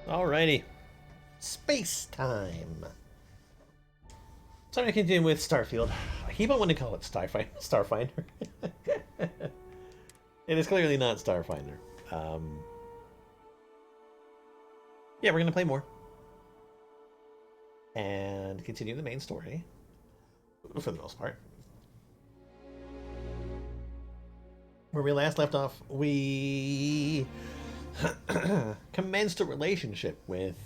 Alrighty. Space time. So I'm going to continue with Starfield. I keep on wanting to call it Starfinder. It is clearly not Starfinder. Yeah, we're going to play more. And continue the main story. For the most part. Where we last left off, we commenced a relationship with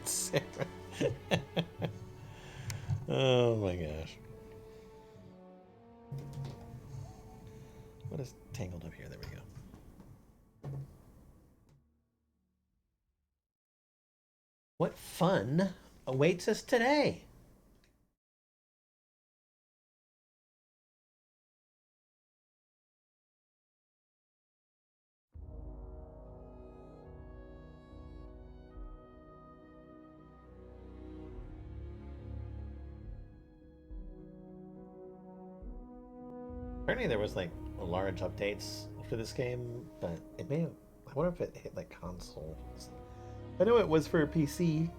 Sarah. Oh my gosh. What is tangled up here? There we go. What fun awaits us today? Apparently there was like large updates for this game, but it may have, I wonder if it hit like consoles. I know it was for PC.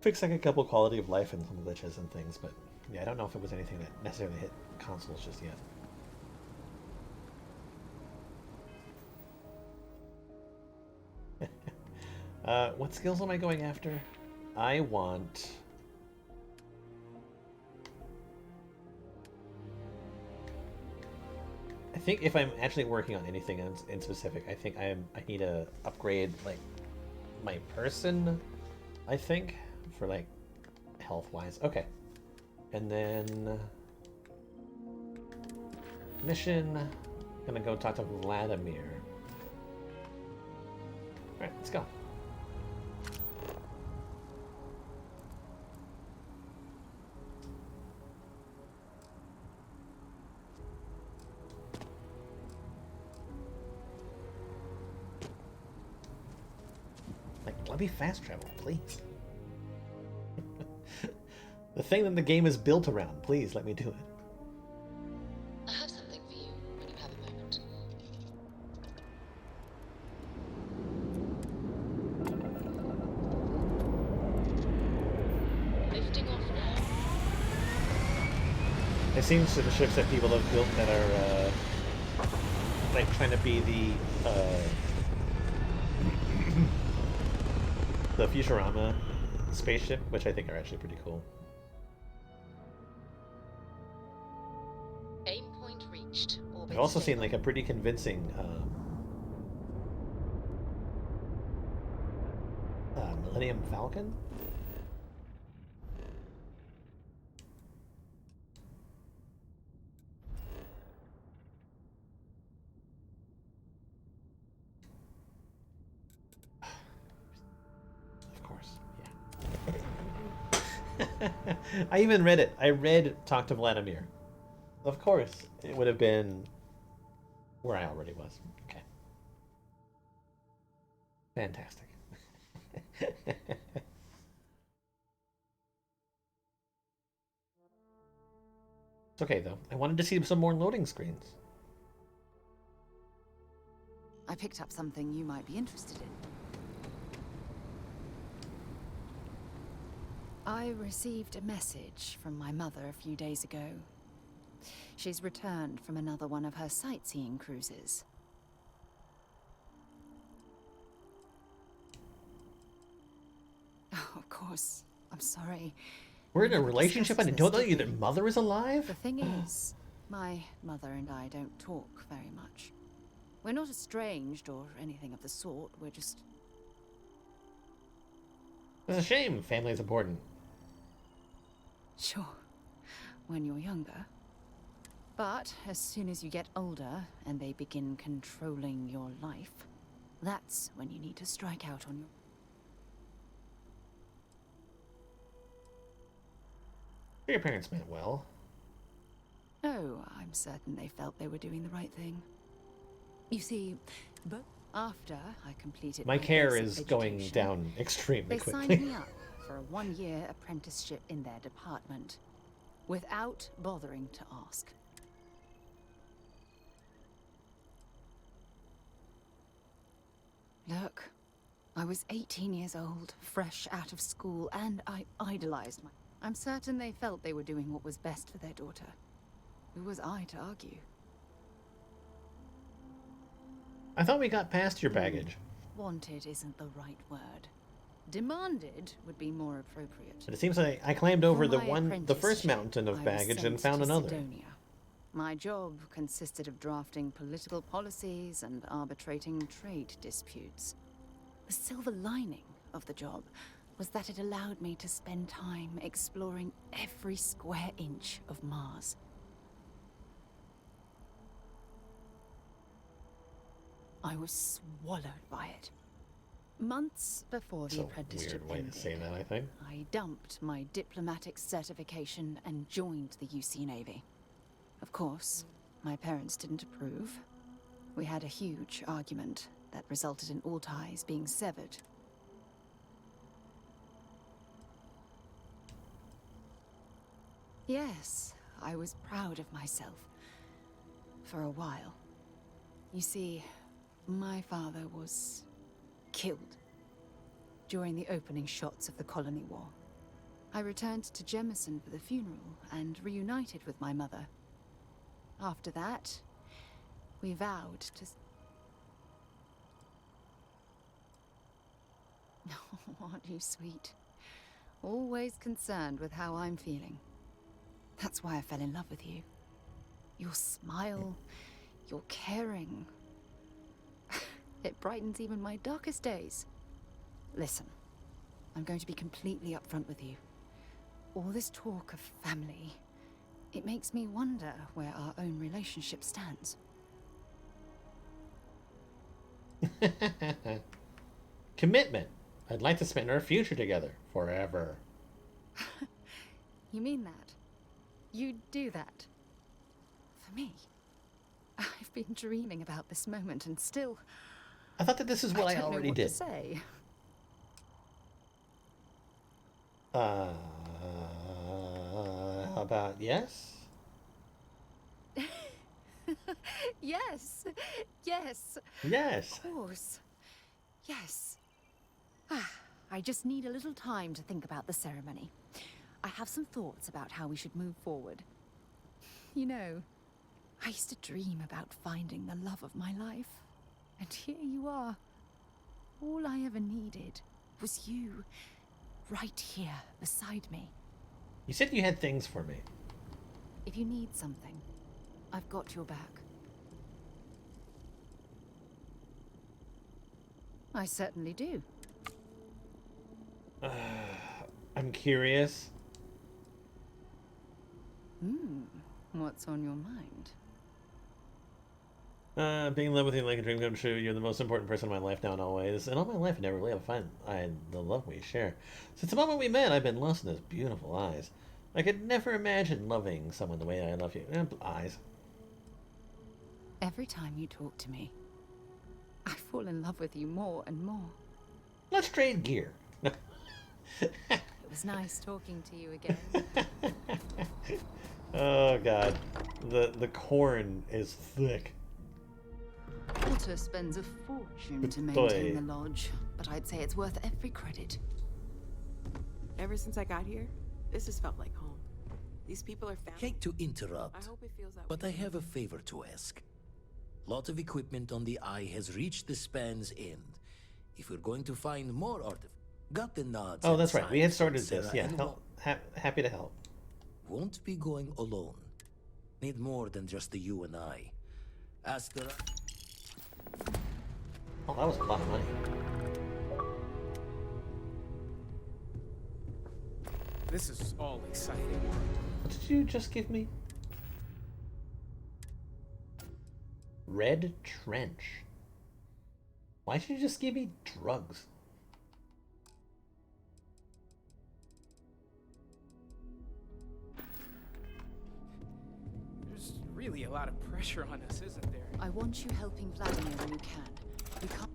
Fixed like a couple quality of life and some glitches and things, but yeah, I don't know if it was anything that necessarily hit consoles just yet. What skills am I going after? I want... I think if I'm actually working on anything in specific, I think I need to upgrade like my person, I think, for like health wise. Okay. And then mission, gonna go talk to Vladimir. Alright, let's go. Let me fast travel, please. The thing that the game is built around, please let me do it. I have something for you when you have a moment. Lifting off now. It seems to the ships that people have built that are like trying to be the Futurama spaceship, which I think are actually pretty cool. Aim point reached. I've also seen like a pretty convincing Millennium Falcon. Of course, yeah. I even read it. I read Talk to Vladimir. Of course, it would have been where I already was. Okay. Fantastic. It's okay, though. I wanted to see some more loading screens. I picked up something you might be interested in. I received a message from my mother a few days ago. She's returned from another one of her sightseeing cruises. Oh, of course. I'm sorry. We're in a relationship and I don't know your mother is alive? The thing is, my mother and I don't talk very much. We're not estranged or anything of the sort. We're just... It's a shame. Family's important. Sure, when you're younger. But as soon as you get older and they begin controlling your life, that's when you need to strike out on your... Your parents meant well. Oh, I'm certain they felt they were doing the right thing. You see, but after I completed my care basic is going education, down extremely they quickly. signed me up for a one-year apprenticeship in their department, without bothering to ask. Look, I was 18 years old, fresh out of school, and I idolized my... I'm certain they felt they were doing what was best for their daughter. Who was I to argue? I thought we got past your baggage. Wanted isn't the right word. Demanded would be more appropriate. But it seems like I climbed over For the my first apprenticeship, mountain of I was baggage and sent found to another. Sidonia. My job consisted of drafting political policies and arbitrating trade disputes. The silver lining of the job was that it allowed me to spend time exploring every square inch of Mars. I was swallowed by it. Months before the That's a apprenticeship weird way ended, to say that, I think. I dumped my diplomatic certification and joined the UC Navy. Of course, my parents didn't approve. We had a huge argument that resulted in all ties being severed. Yes, I was proud of myself. For a while. You see, my father was killed during the opening shots of the Colony War. I returned to Jemison for the funeral and reunited with my mother. After that, we vowed to... Oh, aren't you sweet? Always concerned with how I'm feeling. That's why I fell in love with you. Your smile, your caring. It brightens even my darkest days. Listen, I'm going to be completely upfront with you. All this talk of family, it makes me wonder where our own relationship stands. Commitment. I'd like to spend our future together forever. You mean that? You'd do that? For me? I've been dreaming about this moment and still... I thought that this is what I don't know already what did. to say. How about yes? Yes. Yes. Yes. Of course. Yes. I just need a little time to think about the ceremony. I have some thoughts about how we should move forward. You know, I used to dream about finding the love of my life. And here you are. All I ever needed was you, right here beside me. You said you had things for me. If you need something, I've got your back. I certainly do. I'm curious. What's on your mind? Being in love with you like a dream come true. You're the most important person in my life now and always. And all my life, I never really have find the love we share. Since the moment we met, I've been lost in those beautiful eyes. I could never imagine loving someone the way I love you. Eyes. Every time you talk to me, I fall in love with you more and more. Let's trade gear. It was nice talking to you again. Oh god, the corn is thick. Walter spends a fortune to maintain the lodge, but I'd say it's worth every credit. Ever since I got here, this has felt like home. These people are family. Hate to interrupt, I hope it feels that but way. I have a favor to ask. Lot of equipment on the Eye has reached the span's end. If we're going to find more artifacts, got the nods. Oh, and that's right. We had signs started from this. Sarah Yeah, and happy to help. Won't be going alone. Need more than just the you and I. Ask the... Oh, that was a lot of money. This is all exciting. What did you just give me? Red Trench. Why did you just give me drugs? There's really a lot of pressure on us, isn't there? I want you helping Vladimir when you can. We can't...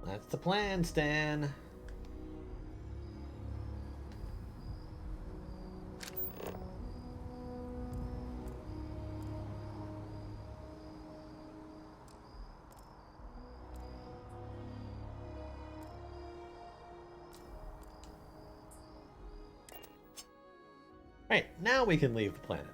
That's the plan, Stan. Right, now we can leave the planet.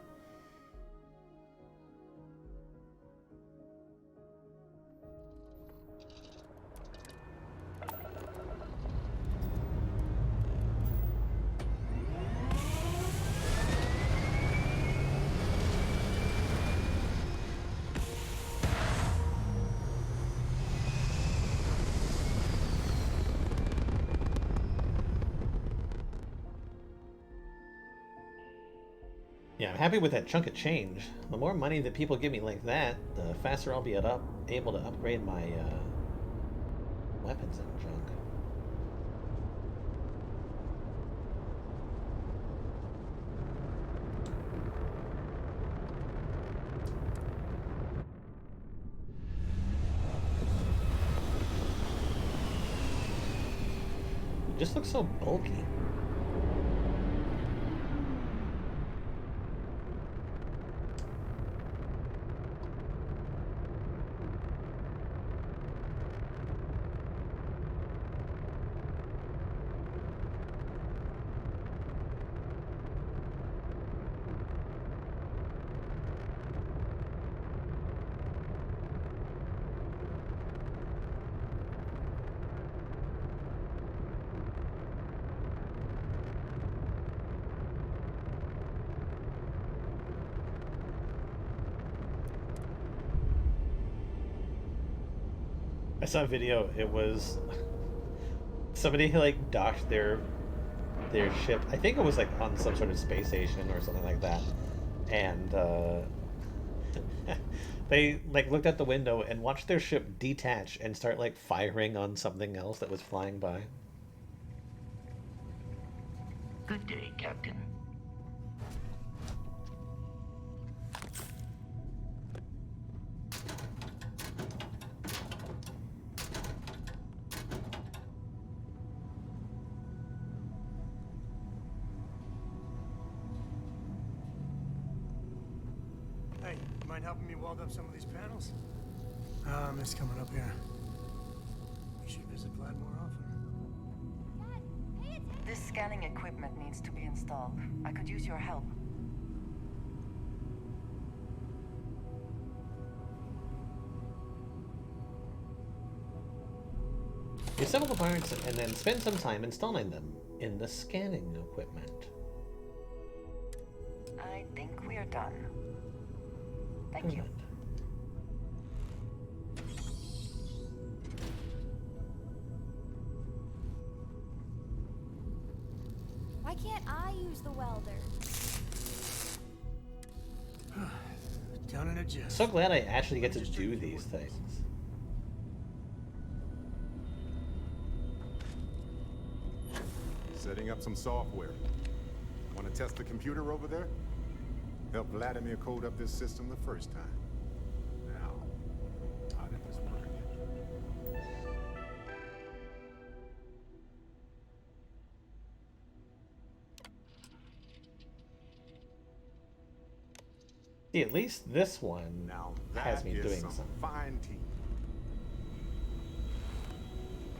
Yeah, I'm happy with that chunk of change. The more money that people give me like that, the faster I'll be able to upgrade my weapons and junk. It just looks so bulky. I saw a video. It was somebody who like docked their ship. I think it was like on some sort of space station or something like that, and they like looked out the window and watched their ship detach and start like firing on something else that was flying by. Good day, Captain. Hey, you mind helping me weld up some of these panels? I miss coming up here. We should visit Vlad more often. This scanning equipment needs to be installed. I could use your help. You assemble the parts and then spend some time installing them in the scanning equipment. I think we are done. Thank you. Why can't I use the welder? Down in a gist. So glad I actually get to do these things. Setting up some software. Want to test the computer over there? Help Vladimir code up this system the first time. Now, how did this work? See, at least this one Now has that me is doing some something. fine team.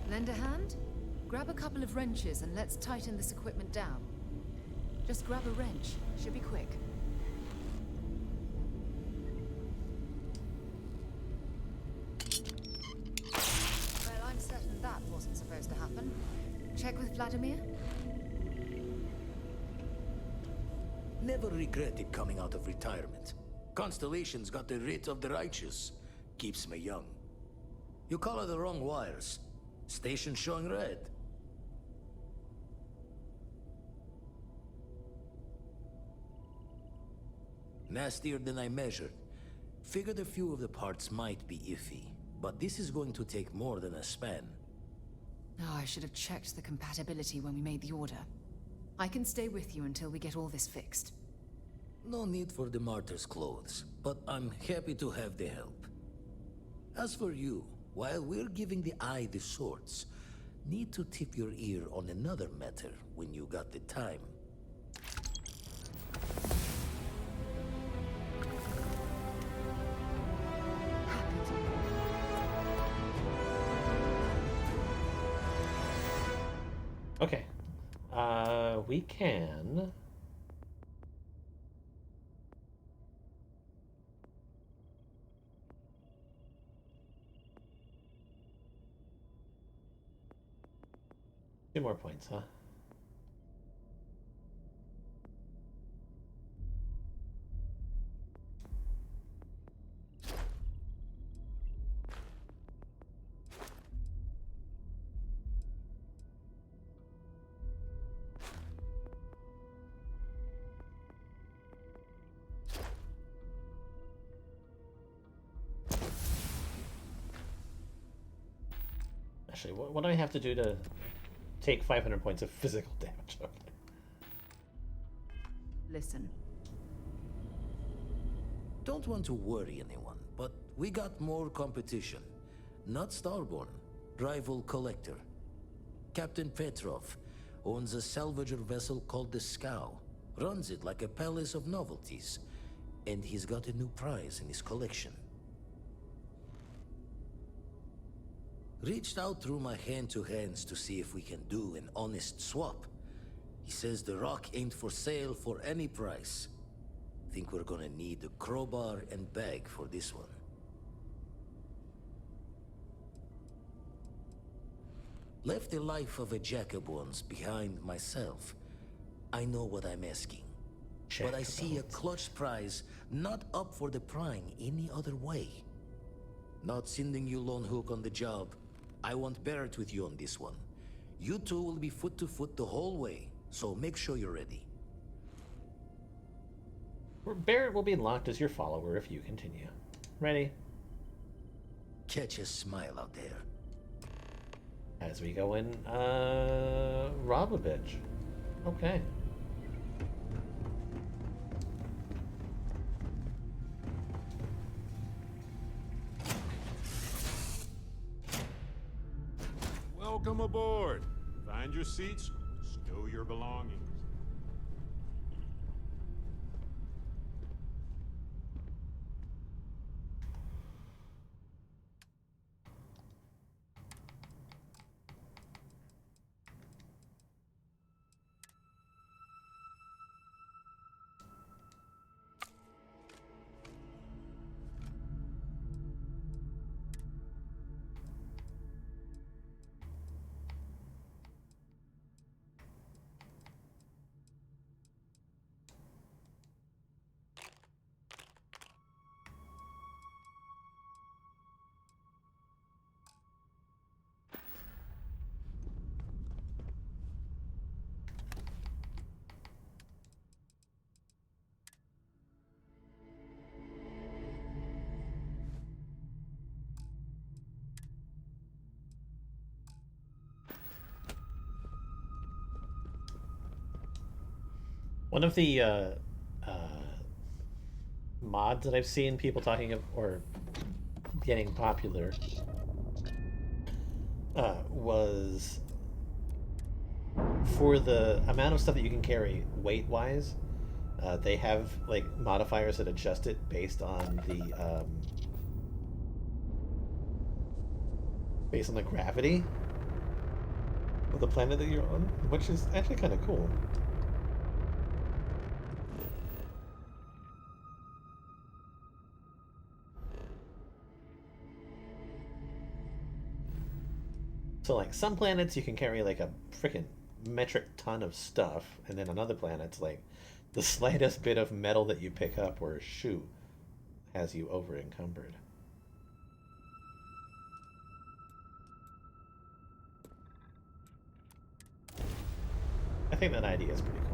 Lend a hand? Grab a couple of wrenches and let's tighten this equipment down. Just grab a wrench. Should be quick. Well, I'm certain that wasn't supposed to happen. Check with Vladimir? Never regretted coming out of retirement. Constellation's got the writ of the righteous. Keeps me young. You color the wrong wires. Station showing red. Nastier than I measured. Figured a few of the parts might be iffy, but this is going to take more than a span. Oh, I should have checked the compatibility when we made the order. I can stay with you until we get all this fixed. No need for the martyr's clothes, but I'm happy to have the help. As for you, while we're giving the eye the sorts, need to tip your ear on another matter when you got the time. Okay. We can 2 more points, huh? Actually, what do I have to do to take 500 points of physical damage? Okay. Listen. Don't want to worry anyone, but we got more competition. Not Starborn, rival collector. Captain Petrov owns a salvager vessel called the Scow. Runs it like a palace of novelties. And he's got a new prize in his collection. Reached out through my hand-to-hands to see if we can do an honest swap. He says the rock ain't for sale for any price. Think we're gonna need a crowbar and bag for this one. Left the life of a Jacob once behind myself. I know what I'm asking. But I see a clutch prize not up for the prying any other way. Not sending you lone hook on the job. I want Barrett with you on this one. You two will be foot to foot the whole way, so make sure you're ready. Barrett will be locked as your follower if you continue. Ready? Catch a smile out there. As we go in, rob a bitch. Okay. Welcome aboard. Find your seats, stow your belongings. One of the mods that I've seen people talking of or getting popular was for the amount of stuff that you can carry weight-wise. They have like modifiers that adjust it based on the gravity of the planet that you're on, which is actually kind of cool. So like some planets you can carry like a freaking metric ton of stuff, and then on other planets like the slightest bit of metal that you pick up or shoot has you over encumbered. I think that idea is pretty cool.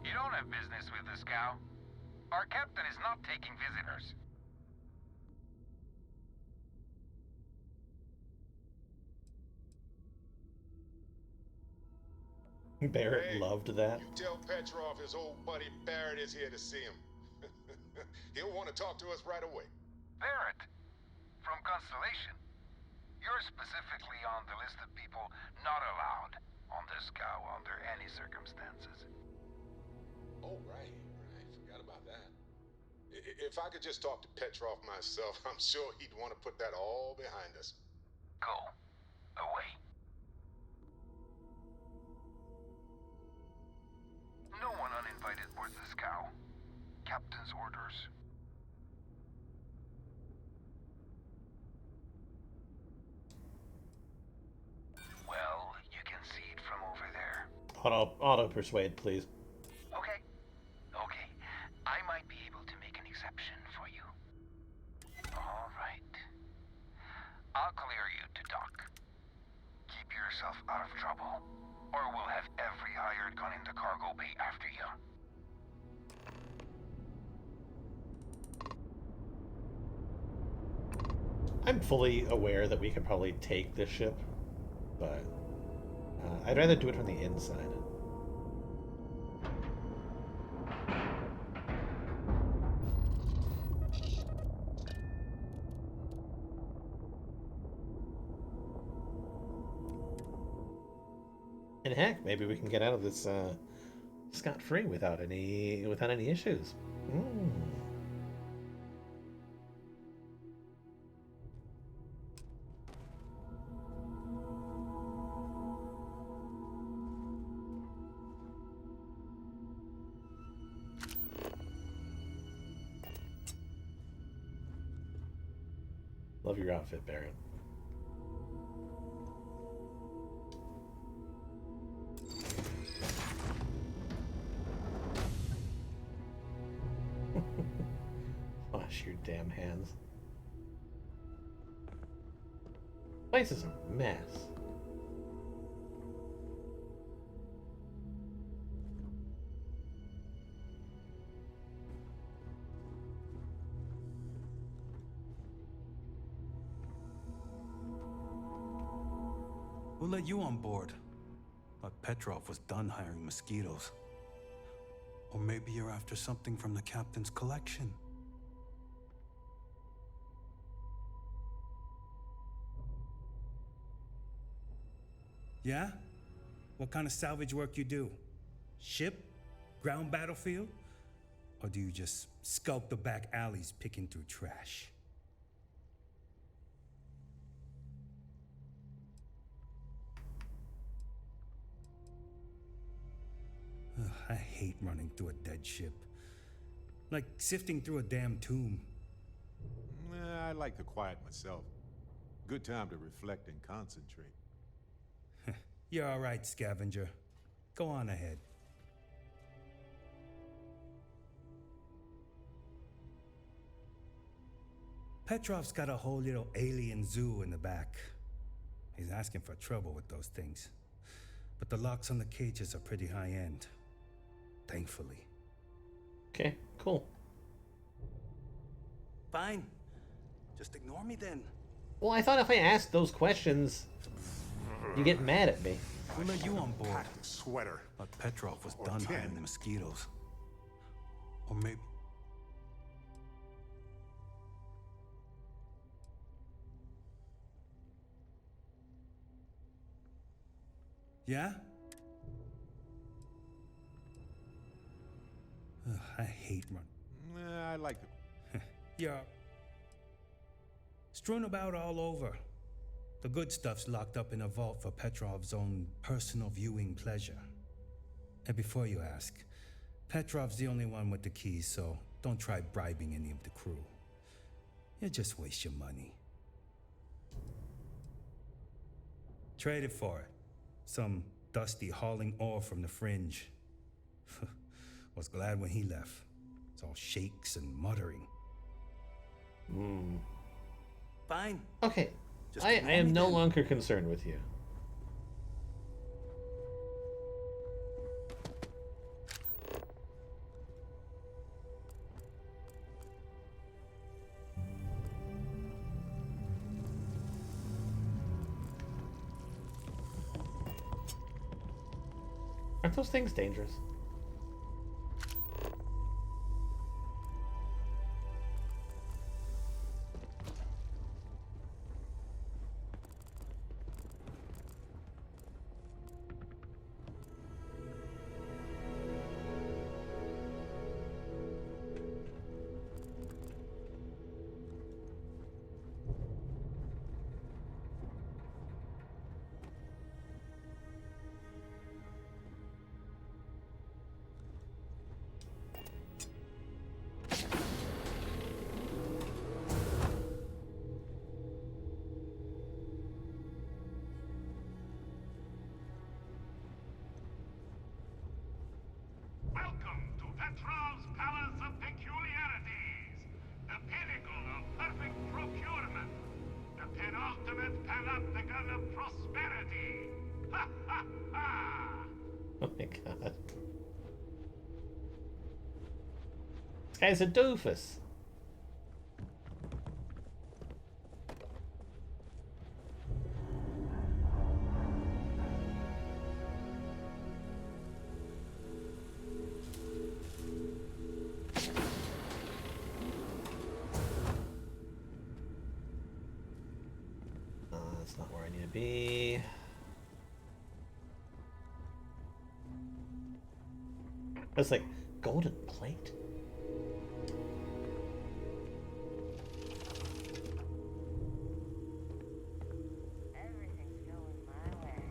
You don't have business with the Scow. Our captain is not taking visitors. Barrett loved that. You tell Petrov his old buddy Barrett is here to see him. He'll want to talk to us right away. Barrett, from Constellation. You're specifically on the list of people not allowed on the scow under any circumstances. Oh, right. Forgot about that. If I could just talk to Petrov myself, I'm sure he'd want to put that all behind us. Go. Away. No one uninvited boards the scow. Captain's orders. Well, you can see it from over there. Auto persuade, please. Okay. Okay. I might be able to make an exception for you. All right. I'll clear you to dock. Keep yourself out of trouble, or we'll have every hired gun in the cargo bay after you. I'm fully aware that we could probably take this ship, but I'd rather do it from the inside. And heck, maybe we can get out of this scot-free without any issues. Love your outfit, Barrett. Wash your damn hands. Place is a mess. We'll let you on board. But Petrov was done hiring mosquitoes. Or maybe you're after something from the captain's collection. Yeah? What kind of salvage work you do? Ship? Ground battlefield? Or do you just skulk the back alleys picking through trash? Ugh, I hate running through a dead ship. Like sifting through a damn tomb. I like the quiet myself. Good time to reflect and concentrate. You're all right, scavenger. Go on ahead. Petrov's got a whole little alien zoo in the back. He's asking for trouble with those things. But the locks on the cages are pretty high-end. Thankfully. Okay, cool. Fine. Just ignore me then. Well, I thought if I asked those questions, you get mad at me. We'll let you on board. Pack a sweater. But Petrov was Or done 10. hiring the mosquitoes. Or maybe... Yeah? Ugh, I hate run. I like it. You're strewn about all over. The good stuff's locked up in a vault for Petrov's own personal viewing pleasure. And before you ask, Petrov's the only one with the keys, so don't try bribing any of the crew. You'll just waste your money. Trade it for it. Some dusty hauling ore from the fringe. Was glad when he left. It's all shakes and muttering. Fine. Okay. Just I ignore am me no then. longer concerned with you. Aren't those things dangerous? Welcome to Petrov's Palace of Peculiarities, the pinnacle of perfect procurement, the penultimate panopticon of prosperity. Ha ha ha! Oh my god. This guy's a doofus. That's not where I need to be. It's like golden plate. Everything's going my way.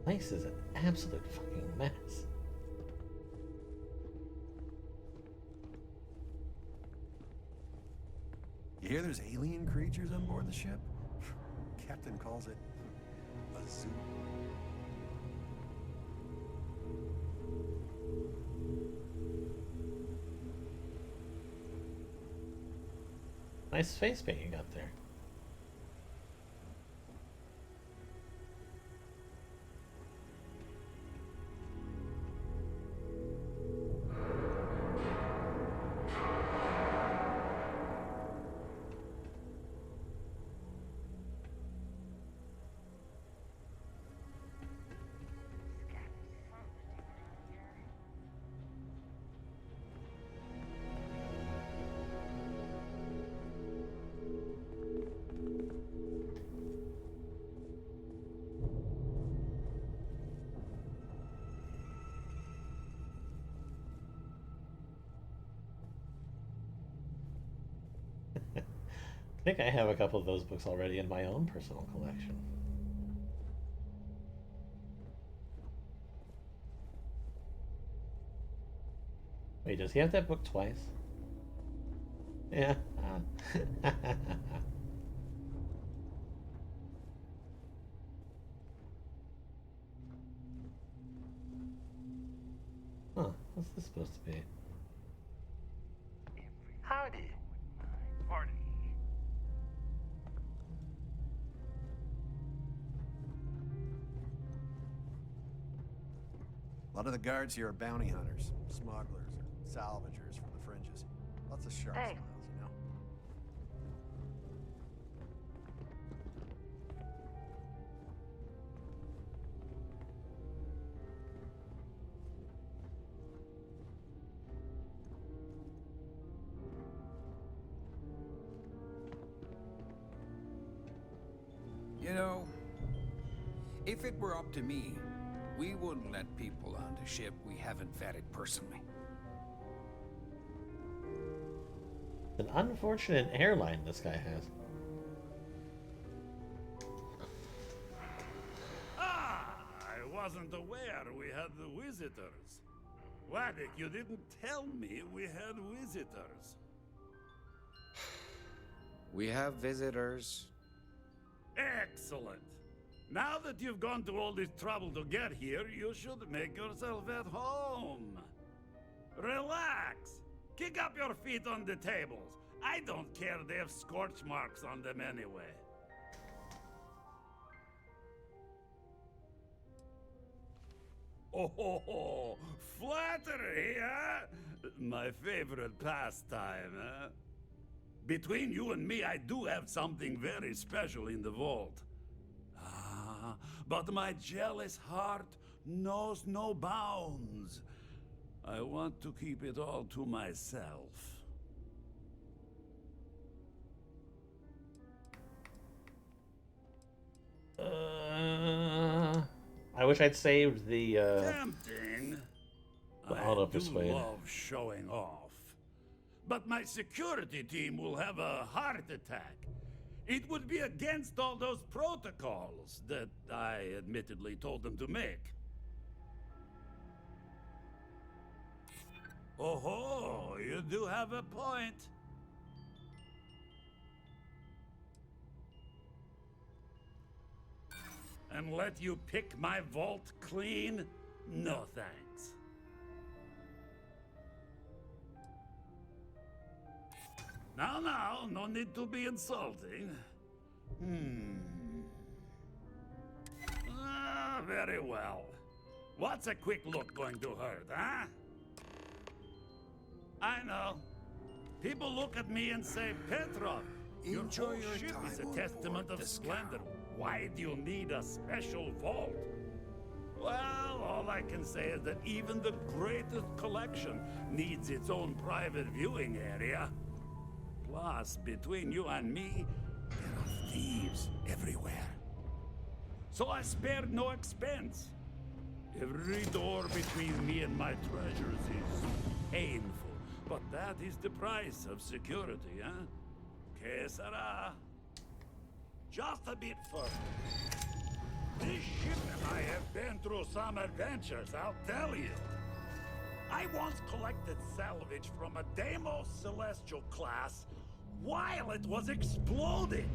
Place is an absolute fucking mess. You hear there's alien creatures on board the ship? Captain calls it a zoo. Nice face paint you got there. I think I have a couple of those books already in my own personal collection. Wait, does he have that book twice? Yeah. Huh, what's this supposed to be? Howdy. Party. A lot of the guards here are bounty hunters, smugglers, or salvagers from the fringes. Lots of sharp Hey. smiles, you know? You know, if it were up to me, we wouldn't let people on the ship we haven't vetted personally. An unfortunate airline this guy has. Ah, I wasn't aware we had the visitors. Wadik, you didn't tell me we had visitors. We have visitors. Excellent. Now that you've gone to all this trouble to get here, you should make yourself at home. Relax. Kick up your feet on the tables. I don't care they have scorch marks on them anyway. Oh, flattery, huh? My favorite pastime, huh? Between you and me, I do have something very special in the vault. Ah, but my jealous heart knows no bounds. I want to keep it all to myself. I wish I'd saved the Tempting. auto I do persuade. love showing off. But my security team will have a heart attack. It would be against all those protocols that I admittedly told them to make. Oh, you do have a point. And let you pick my vault clean? No thanks. Now, no need to be insulting. Very well. What's a quick look going to hurt, huh? I know. People look at me and say, Petrov, your whole ship is a testament of splendor. Why do you need a special vault? Well, all I can say is that even the greatest collection needs its own private viewing area. Plus, between you and me, there are thieves everywhere. So I spared no expense. Every door between me and my treasures is painful. But that is the price of security, huh? Que sera? Just a bit further. This ship and I have been through some adventures, I'll tell you. I once collected salvage from a Deimos Celestial class while it was exploding.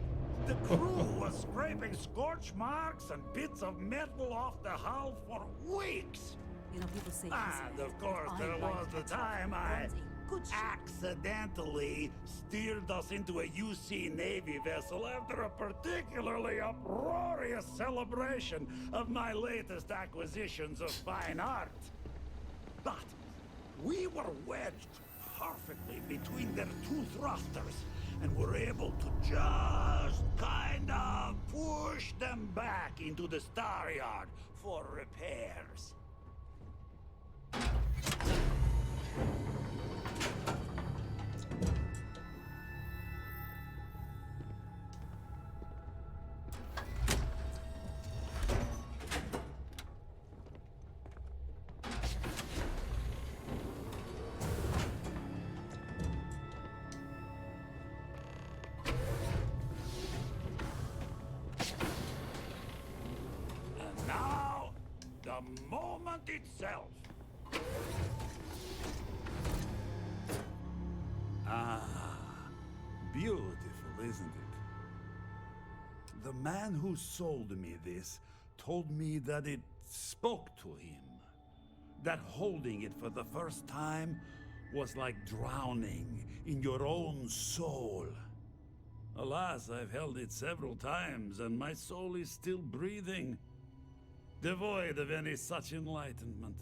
The crew was scraping scorch marks and bits of metal off the hull for weeks. You know, people say And of course, there was the time I accidentally steered us into a UC Navy vessel after a particularly uproarious celebration of my latest acquisitions of fine art. But we were wedged perfectly between their two thrusters and were able to just kind of push them back into the star yard for repairs. And now, the moment itself. Ah, beautiful, isn't it? The man who sold me this told me that it spoke to him. That holding it for the first time was like drowning in your own soul. Alas, I've held it several times, and my soul is still breathing, devoid of any such enlightenment.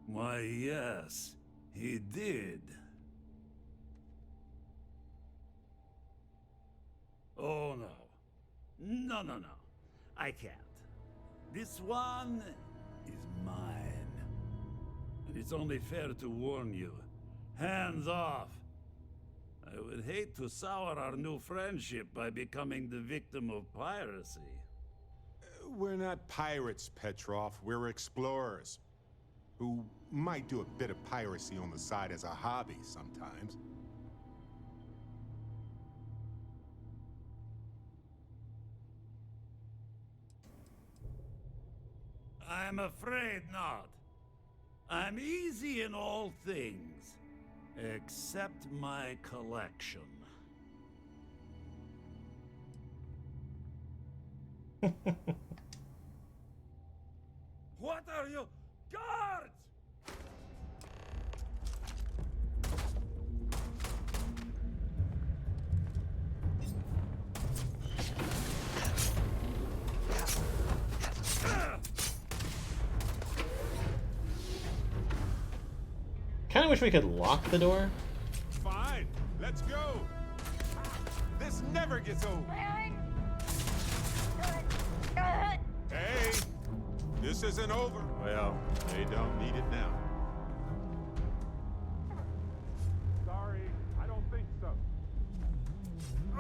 Why, yes, he did. Oh, no. No. I can't. This one is mine. And it's only fair to warn you. Hands off. I would hate to sour our new friendship by becoming the victim of piracy. We're not pirates, Petrov. We're explorers. Who might do a bit of piracy on the side as a hobby sometimes. I'm afraid not. I'm easy in all things, except my collection. What are you? Guards! kind of wish we could lock the door. Fine, let's go. This never gets old. Hey, this isn't over. Well, they don't need it now. Sorry, I don't think so.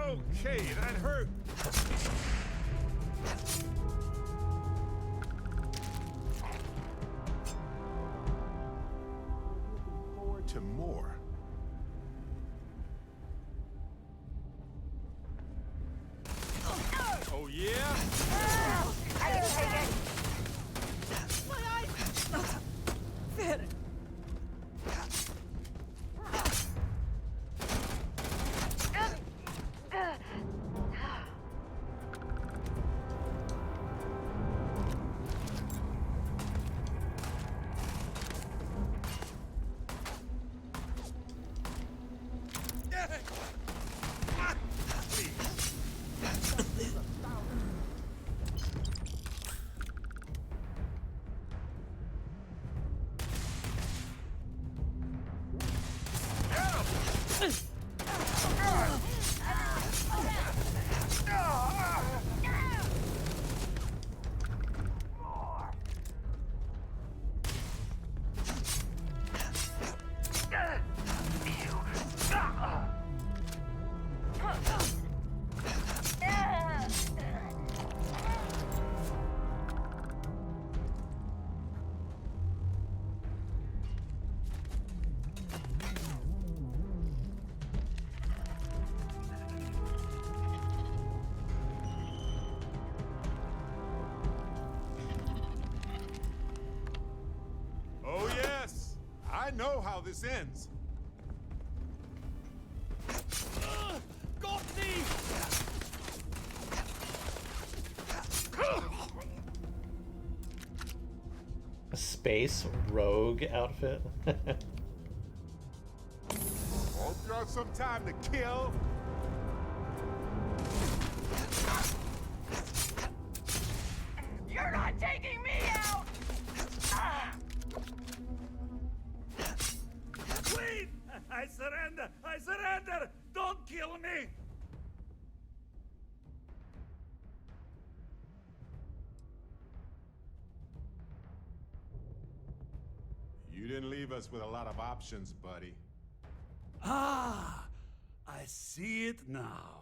Okay, that hurt. Forward to more. Oh yeah? I can take it. My eyes! Fit. Oh yes, I know how this ends. Got me! A space rogue outfit. Hope you have some time to kill. You're not taking me out! Wait! I surrender! I surrender! Don't kill me! You didn't leave us with a lot of options, buddy. Ah! I see it now.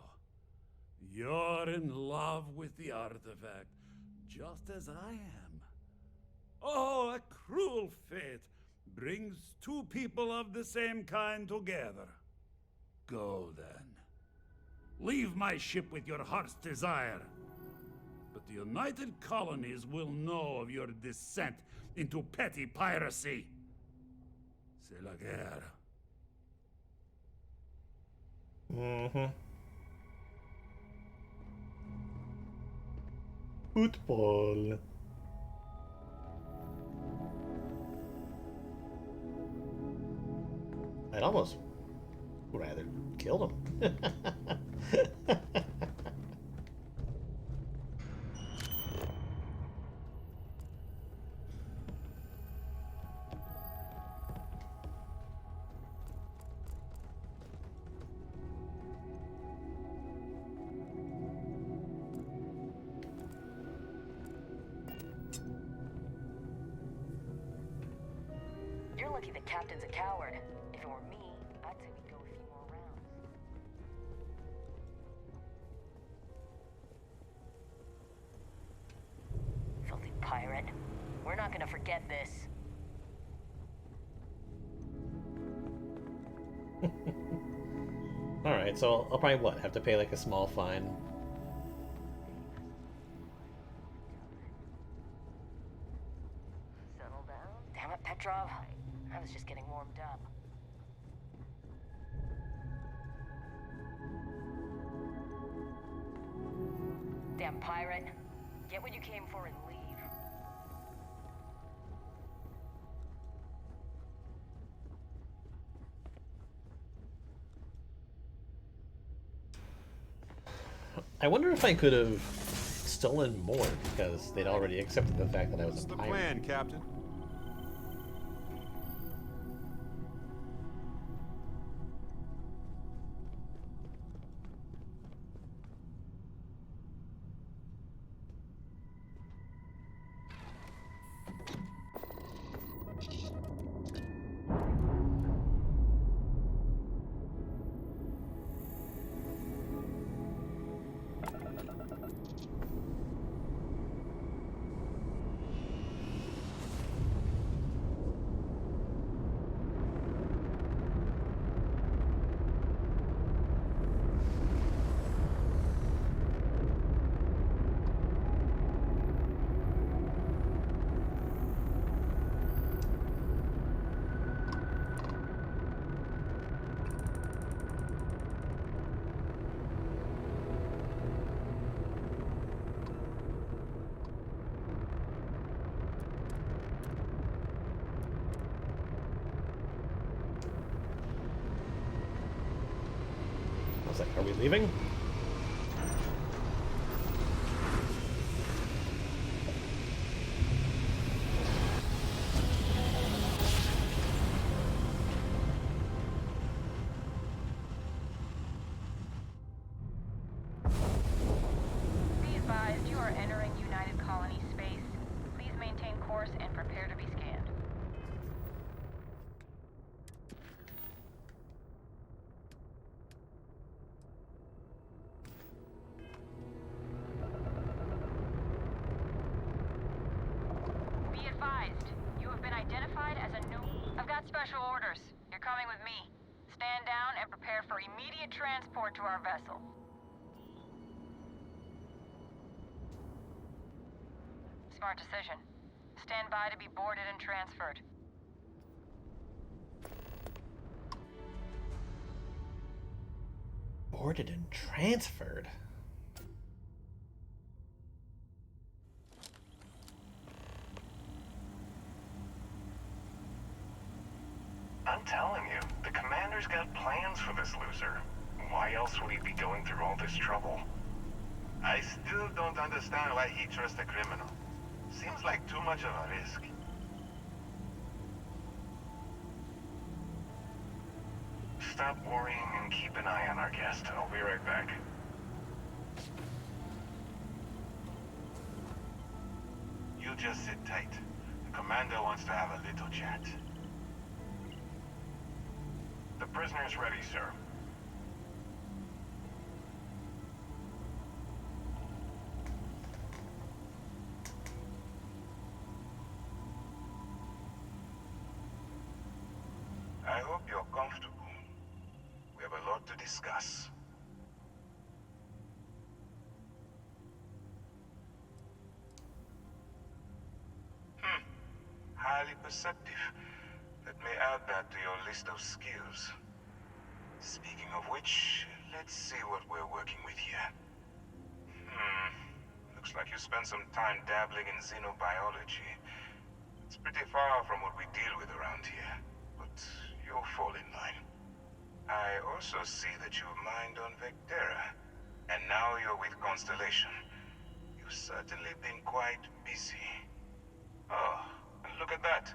You're in love with the artifact, just as I am. Oh, a cruel fate brings two people of the same kind together. Go then. Leave my ship with your heart's desire. But the United Colonies will know of your descent into petty piracy. C'est la guerre. Mm-hmm. Football. I'd almost rather kill him. You're lucky the captain's a coward. If it were me, I'd say we'd go a few more rounds. Filthy pirate. We're not gonna forget this. Alright, so I'll probably, what, have to pay like a small fine? Settle down. Damn it, Petrov. I was just getting warmed up. Damn pirate. Get what you came for and leave. I wonder if I could have stolen more because they'd already accepted the fact that I was What's a the pirate. plan, Captain? was like, are we leaving? Be advised, you are entering United Colony space. Please maintain course and prepare to be scanned. Be advised, you have been identified as a new... I've got special orders. You're coming with me. Stand down and prepare for immediate transport to our vessel. Smart decision. Stand by to be boarded and transferred. Boarded and transferred? I'm telling you, the commander's got plans for this loser. Why else would he be going through all this trouble? I still don't understand why he trusts a criminal. Seems like too much of a risk. Stop worrying and keep an eye on our guest. I'll be right back. You just sit tight. The commander wants to have a little chat. The prisoner's ready, sir. I hope you're comfortable. We have a lot to discuss. Highly perceptive. Let me add that to your list of skills. Speaking of which, let's see what we're working with here. Looks like you spent some time dabbling in xenobiology. It's pretty far from what we deal with around here, but you'll fall in line. I also see that you mined on Vectera, and now you're with Constellation. You've certainly been quite busy. Oh, and look at that.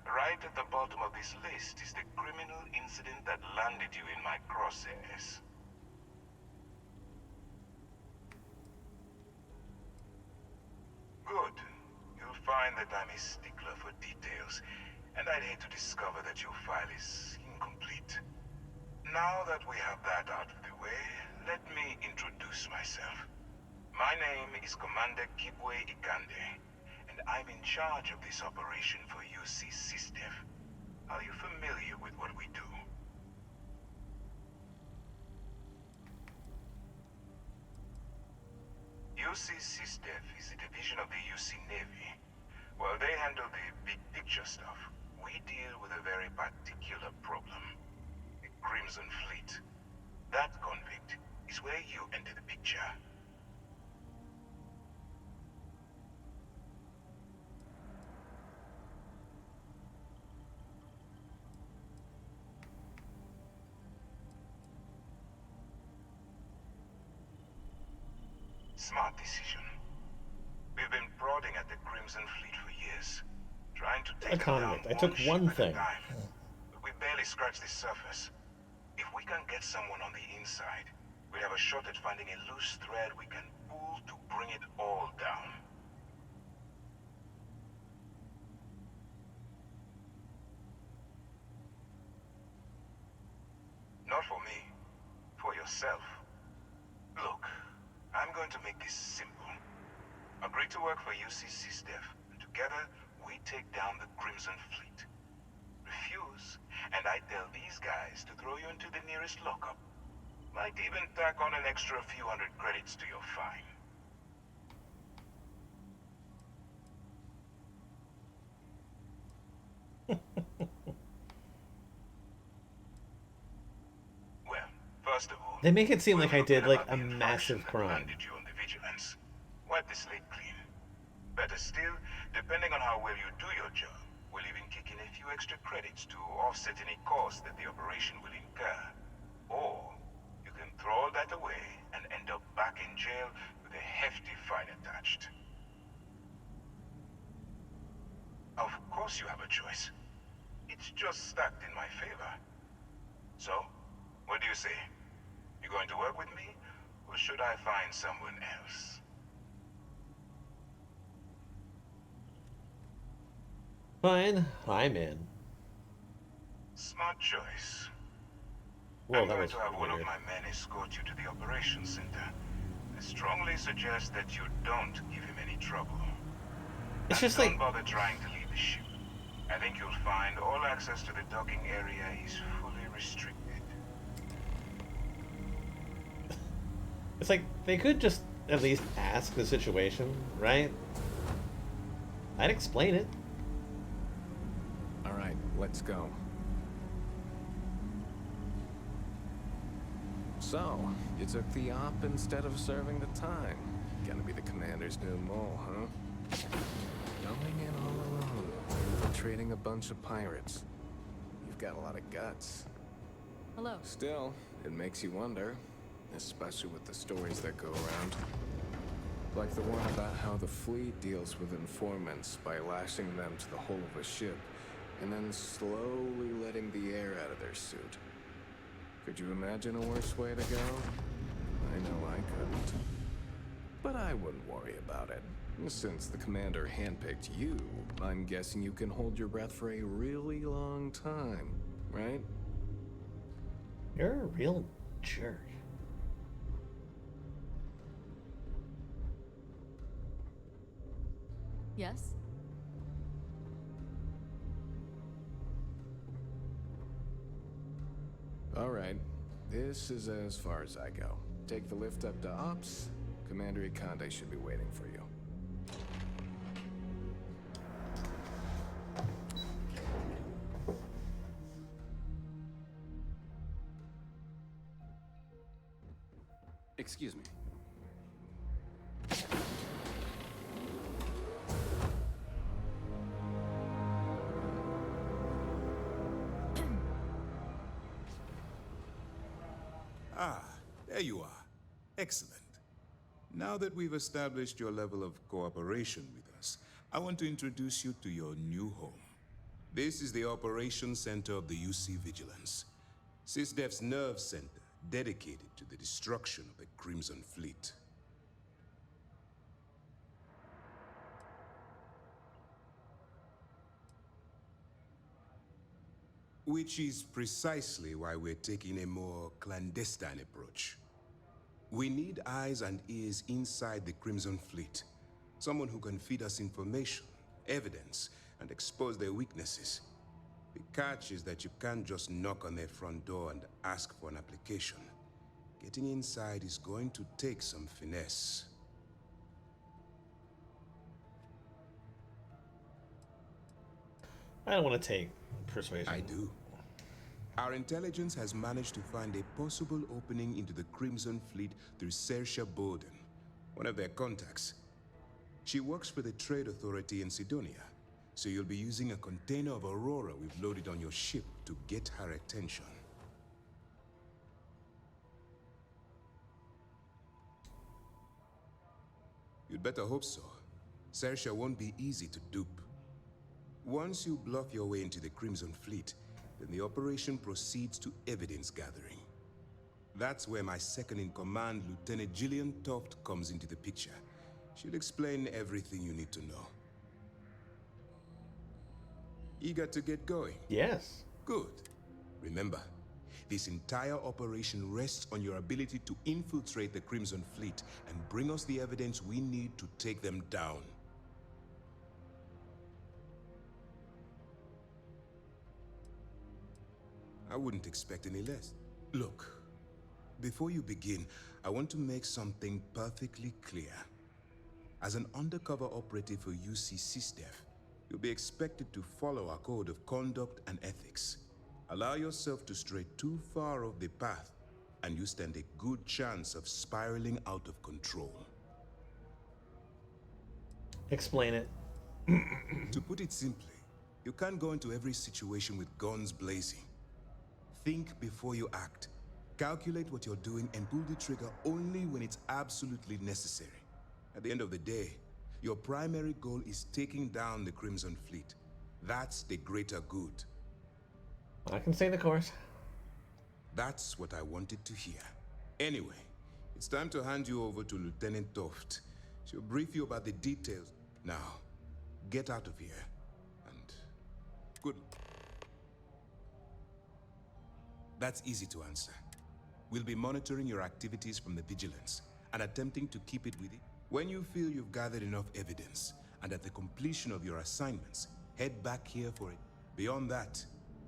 Right at the bottom of this list is the criminal incident that landed you in my crosshairs. Good. You'll find that I'm a stickler for details, and I'd hate to discover that your file is incomplete. Now that we have that out of the way, let me introduce myself. My name is Commander Kibwe Ikande, and I'm in charge of this operation for UC SysDef. Are you familiar with what we do? UC SysDef is a division of the UC Navy. While they handle the big picture stuff, we deal with a very particular problem. The Crimson Fleet. That convict is where you enter the picture. Smart decision. We've been prodding at the Crimson Fleet for years, trying to take A convict. I took one thing. But we barely scratched the surface. If we can get someone on the inside, we have a shot at finding a loose thread we can pull to bring it all down. Not for me. For yourself. Look, I'm going to make this simple. Agree to work for UC SysDef, and together we take down the Crimson Fleet. Refuse, and I tell these guys to throw you into the nearest lockup. Might even tack on an extra few hundred credits to your fine. Well, first of all, They make it seem like I did like a massive crime. landed you on the vigilance. Wipe the slate clean. Better still, depending on how well you do your job, we'll even kick in a few extra credits to offset any costs that the operation will incur. Or you can throw all that away and end up back in jail with a hefty fine attached. Of course you have a choice. It's just stacked in my favor. So, what do you say? You going to work with me, or should I find someone else? Fine, I'm in. Smart choice. Whoa, I'm that going was to have one of weird. my men escort you to the operations center. I strongly suggest that you don't give him any trouble. It's And just don't like, bother trying to leave the ship. I think you'll find all access to the docking area is fully restricted. it's like they could just at least ask the situation, right? I'd explain it. All right, let's go. So, you took the op instead of serving the time. Gonna be the commander's new mole, huh? Going in all alone, infiltrating a bunch of pirates. You've got a lot of guts. Hello. Still, it makes you wonder, especially with the stories that go around. Like the one about how the fleet deals with informants by lashing them to the hull of a ship, and then slowly letting the air out of their suit. Could you imagine a worse way to go? I know I couldn't. But I wouldn't worry about it. Since the commander handpicked you, I'm guessing you can hold your breath for a really long time, right? You're a real jerk. Yes? All right. This is as far as I go. Take the lift up to Ops. Commander Ikande should be waiting for you. Excuse me. Ah, there you are. Excellent. Now that we've established your level of cooperation with us, I want to introduce you to your new home. This is the Operations Center of the UC Vigilance, SysDef's nerve center dedicated to the destruction of the Crimson Fleet. Which is precisely why we're taking a more clandestine approach. We need eyes and ears inside the Crimson Fleet. Someone who can feed us information, evidence, and expose their weaknesses. The catch is that you can't just knock on their front door and ask for an application. Getting inside is going to take some finesse. I don't want to take persuasion. I do. Our intelligence has managed to find a possible opening into the Crimson Fleet through Saoirse Borden, one of their contacts. She works for the Trade Authority in Sidonia, so you'll be using a container of Aurora we've loaded on your ship to get her attention. You'd better hope so. Saoirse won't be easy to dupe. Once you bluff your way into the Crimson Fleet, then the operation proceeds to evidence gathering. That's where my second-in-command, Lieutenant Gillian Toft, comes into the picture. She'll explain everything you need to know. Eager to get going? Yes. Good. Remember, this entire operation rests on your ability to infiltrate the Crimson Fleet and bring us the evidence we need to take them down. I wouldn't expect any less. Look, before you begin, I want to make something perfectly clear. As an undercover operative for UC SysDef, you'll be expected to follow our code of conduct and ethics. Allow yourself to stray too far off the path, and you stand a good chance of spiraling out of control. Explain it. To put it simply, you can't go into every situation with guns blazing. Think before you act. Calculate what you're doing and pull the trigger only when it's absolutely necessary. At the end of the day, your primary goal is taking down the Crimson Fleet. That's the greater good. I can say the course. That's what I wanted to hear. Anyway, it's time to hand you over to Lieutenant Toft. She'll brief you about the details. Now, get out of here. And good. That's easy to answer. We'll be monitoring your activities from the Vigilance and attempting to keep it within. When you feel you've gathered enough evidence and at the completion of your assignments, head back here for it. Beyond that,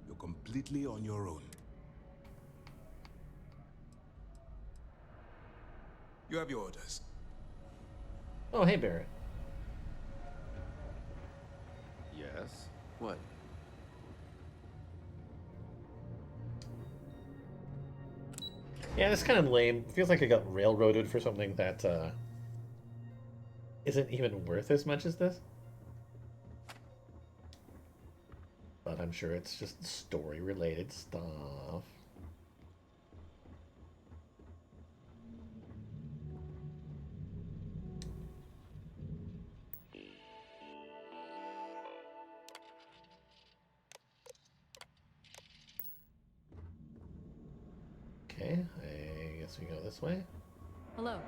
you're completely on your own. You have your orders. Oh, hey, Barrett. Yes? What? Yeah, this kind of lame. Feels like I got railroaded for something that isn't even worth as much as this. But I'm sure it's just story-related stuff. Okay, I guess we go this way. Hello.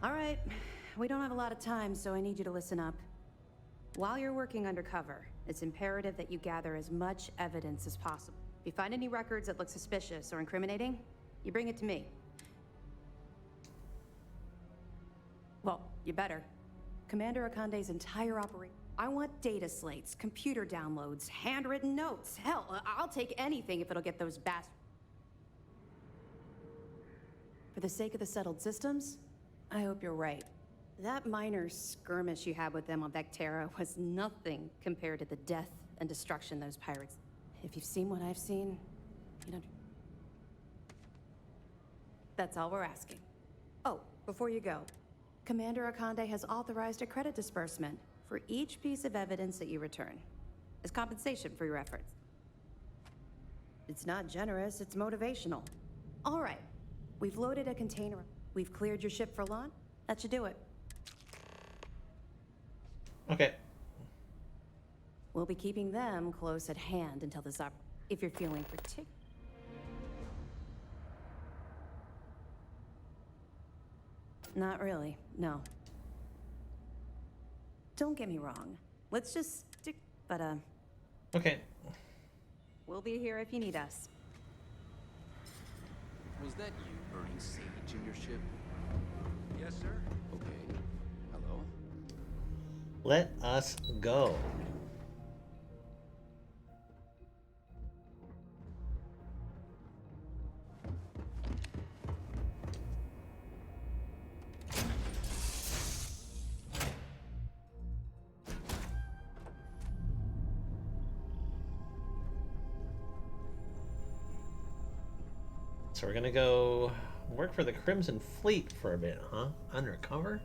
All right, we don't have a lot of time, so I need you to listen up. While you're working undercover, it's imperative that you gather as much evidence as possible. If you find any records that look suspicious or incriminating, you bring it to me. Well, you better. Commander Akande's entire operation. I want data slates, computer downloads, handwritten notes. Hell, I'll take anything if it'll get those bastards. For the sake of the settled systems, I hope you're right. That minor skirmish you had with them on Vectera was nothing compared to the death and destruction those pirates. If you've seen what I've seen, you don't... That's all we're asking. Oh, before you go, Commander Akande has authorized a credit disbursement for each piece of evidence that you return, as compensation for your efforts. It's not generous, it's motivational. All right, we've loaded a container. We've cleared your ship for launch. That should do it. Okay. We'll be keeping them close at hand until this up. If you're feeling particular. Not really, no. Don't get me wrong. Let's just stick, but Okay. we'll be here if you need us. Was that you burning sage in your ship? Yes, sir. Okay. Hello? Let us go. So we're gonna go work for the Crimson Fleet for a bit, huh? Undercover?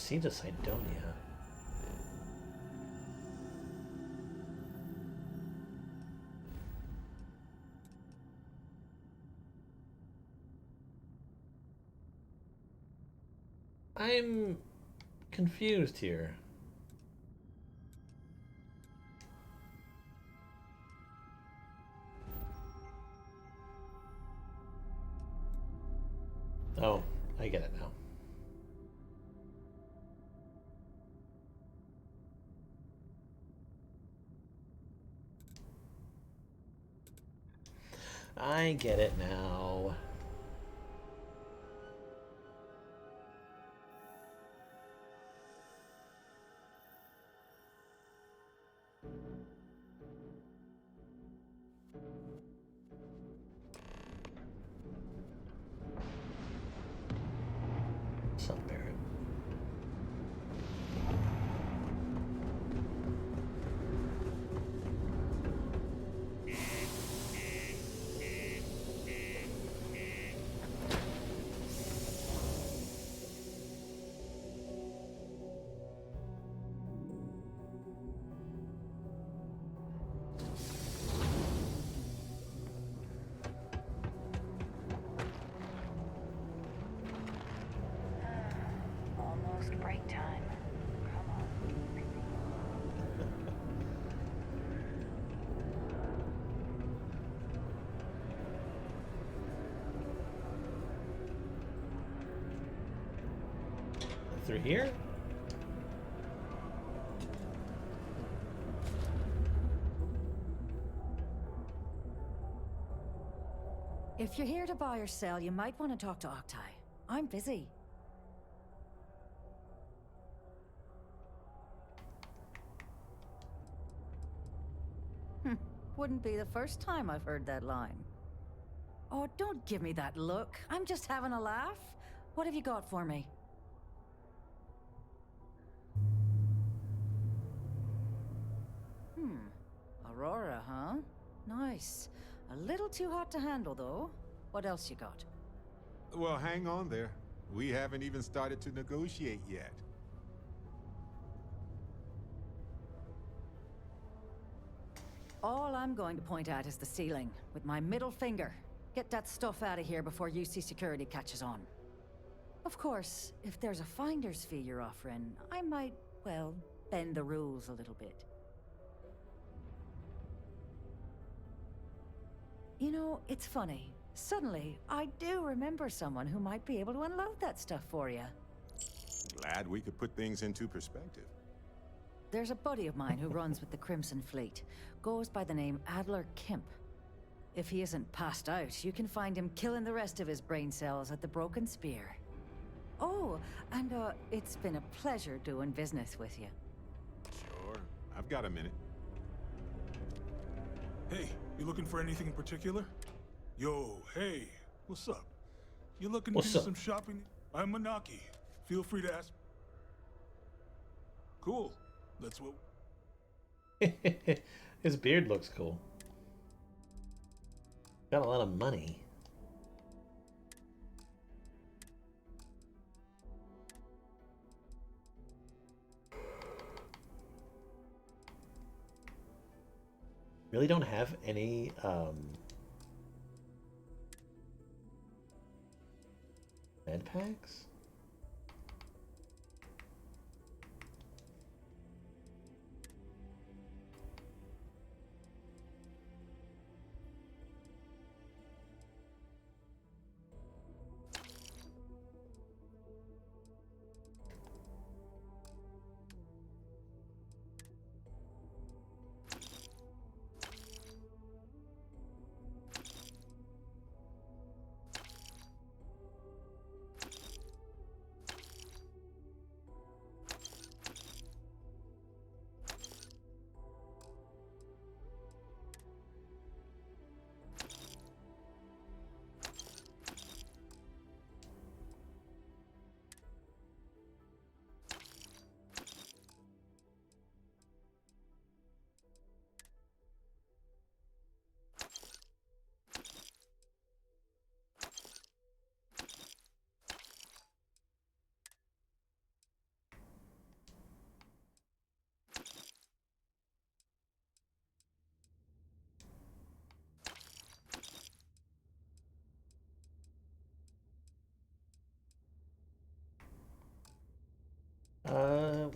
seems a Cydonia. I'm confused here. Oh, I get it now. I get it now. Sunbearer. Almost break time. Come on. Through here? If you're here to buy or sell, you might want to talk to Octai. I'm busy. Wouldn't be the first time I've heard that line. Oh, don't give me that look. I'm just having a laugh. What have you got for me? Aurora, huh? Nice. A little too hot to handle, though. What else you got? Well, hang on there. We haven't even started to negotiate yet. All I'm going to point at is the ceiling, with my middle finger. Get that stuff out of here before UC security catches on. Of course, if there's a finder's fee you're offering, I might, well, bend the rules a little bit. You know, it's funny. Suddenly, I do remember someone who might be able to unload that stuff for you. Glad we could put things into perspective. There's a buddy of mine who runs with the Crimson Fleet. Goes by the name Adler Kemp. If he isn't passed out, you can find him killing the rest of his brain cells at the Broken Spear. Oh, and it's been a pleasure doing business with you. Sure. I've got a minute. Hey, you looking for anything in particular? Yo, hey, what's up? You looking to do some shopping? I'm Manaki. Feel free to ask. Cool. That's what... His beard looks cool. Got a lot of money. Really don't have any med packs?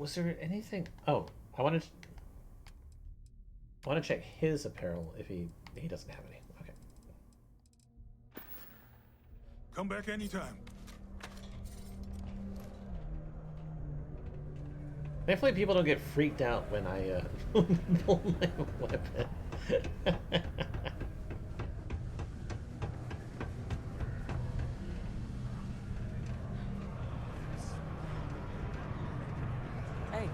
Was there anything? Oh, I want to check his apparel if he doesn't have any. Okay. Come back anytime. Thankfully, people don't get freaked out when I pull my weapon. Hey.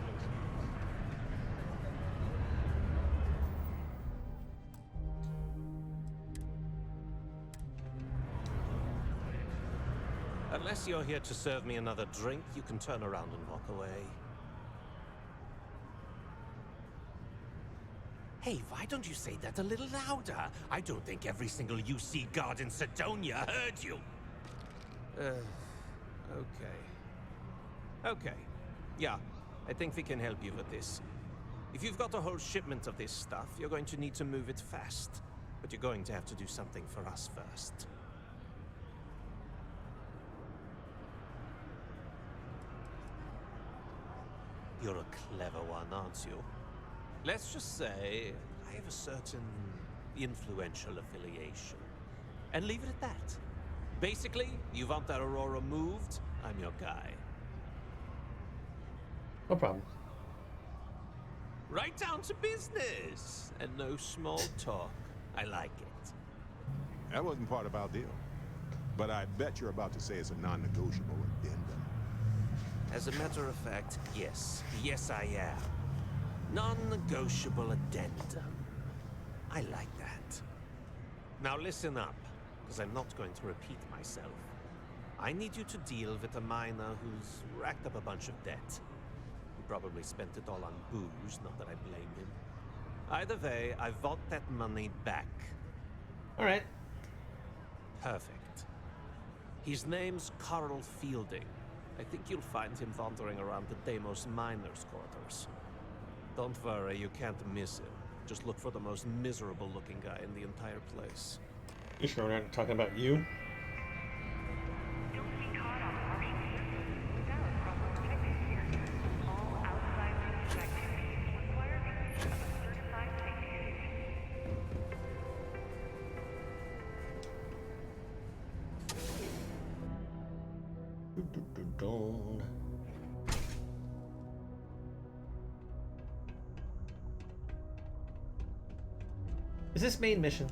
Unless you're here to serve me another drink, you can turn around and walk away. Hey, why don't you say that a little louder? I don't think every single UC guard in Sidonia heard you. Okay. Okay. Yeah, I think we can help you with this. If you've got a whole shipment of this stuff, you're going to need to move it fast. But you're going to have to do something for us first. You're a clever one, aren't you? Let's just say I have a certain influential affiliation. And leave it at that. Basically, you want that Aurora moved, I'm your guy. No problem. Right down to business, and no small talk. I like it. That wasn't part of our deal. But I bet you're about to say it's a non-negotiable addendum. As a matter of fact, yes. Yes, I am. Non-negotiable addendum. I like that. Now listen up, because I'm not going to repeat myself. I need you to deal with a miner who's racked up a bunch of debt. He probably spent it all on booze, not that I blame him. Either way, I want that money back. All right. Perfect. His name's Carl Fielding. I think you'll find him wandering around the Deimos miners' quarters. Don't worry, you can't miss him. Just look for the most miserable-looking guy in the entire place. You sure we're not talking about you? Is this main mission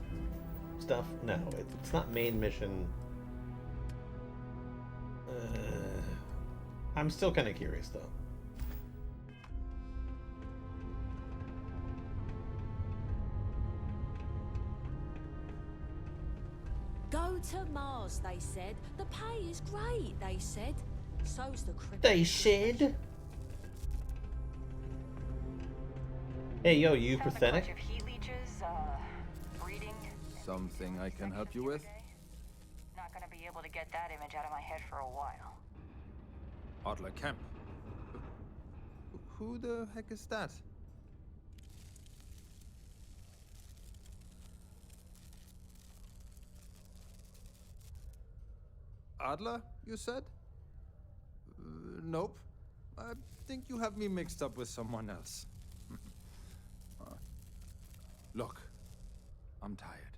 stuff? No, it's not main mission. I'm still kind of curious though. Go to Mars, they said. The pay is great, they said. So's the cricket. They said. Hey, yo, you pathetic? Heat leeches, breeding. Something I can help you with? Not gonna be able to get that image out of my head for a while. Adler Kemp. Who the heck is that? Adler, you said? Nope. I think you have me mixed up with someone else. Look, I'm tired.